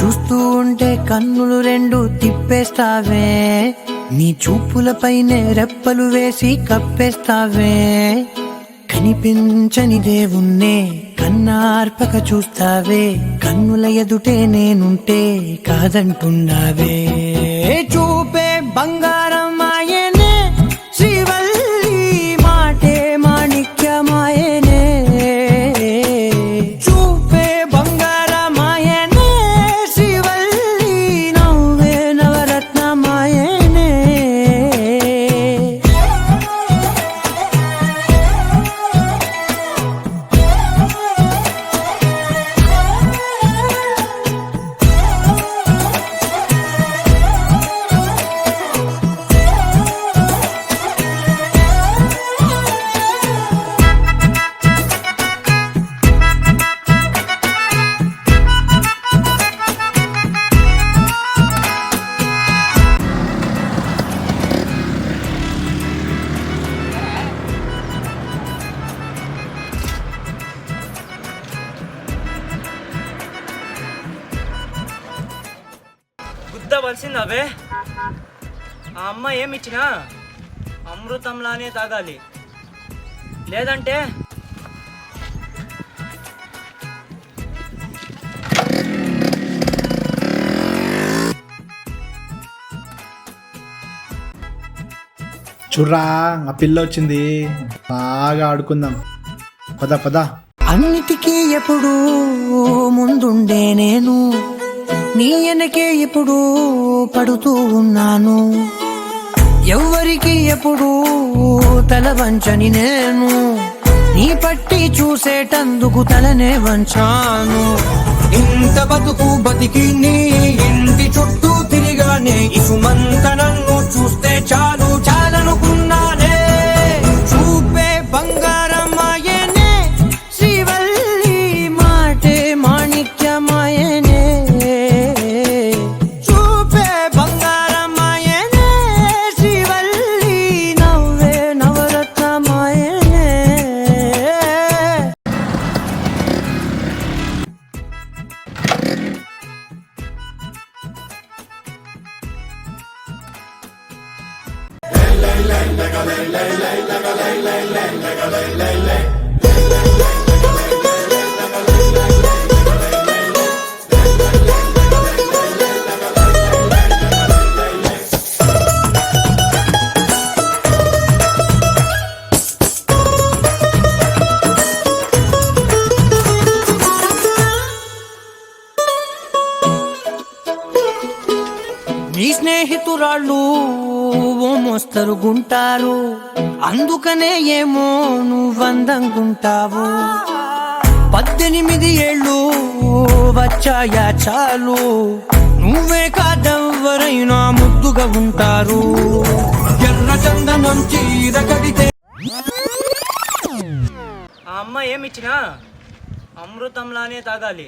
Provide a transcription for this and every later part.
చూస్తూ ఉంటే కన్నులు రెండు తిప్పేస్తావే, నీ చూపులపైనే రెప్పలు వేసి కప్పేస్తావే. కనిపించని దేవుణ్ణే కన్నార్పక చూస్తావే, కన్నుల ఎదుటే నేనుంటే కాదంటున్నావే. చూపే బంగారం ఆయనే, శ్రీవల్లి మాటే మాణిక్యమాయనే. చూపే బంగారం ఆయనే, శ్రీవల్లి నవ్వే నవరత్నమాయనే. గుద్దవలసిందవే, ఆ అమ్మ ఏమిచ్చినా అమృతంలానే తాగాలి, లేదంటే చూడ్రా ఆ పిల్ల వచ్చింది, బాగా ఆడుకుందాం. పద పద. అన్నిటికీ ఎప్పుడు ముందుండే నేను, నీ వెనకే ఎప్పుడు పడుతూ ఉన్నాను. ఎవ్వరికి ఎప్పుడు తల వంచని నేను, నీ పట్టి చూసేటందుకు తలనే వంచాను. ఇంత బతుకు బతికి నీ ఇంటి చుట్టూ తిరిగానే, ఇసుమంత నన్ను చూస్తే చాలు చాలనుకున్నానే. చూపే బంగారం ఆయనే, శ్రీవల్లి మాటే మాణిక్యమాయనే. చూపే బంగారం ఆయనే, శ్రీవల్లి నవ్వే నవరత్నమాయనే. నీ స్నేహితురాళ్ళు ఓ మోస్తరు గుంటారు, అందుకనే ఏమో నువ్వందంగుంటావు. 18 ఏళ్ళు వచ్చాయా చాలు, నువ్వే కాదెవ్వరైనా ముద్దుగా ఉంటారు. ఎర్ర చందనం చీర కడితే ఆ అమ్మ ఏమిచ్చినా అమృతంలానే తాగాలి.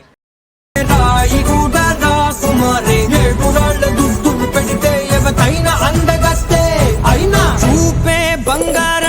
రాయి కూడా రాకుమారే, ఏడురాళ్ళ దుద్దులు పెడితే ఎవతైనా అందగస్తే అయినా. చూపే బంగారం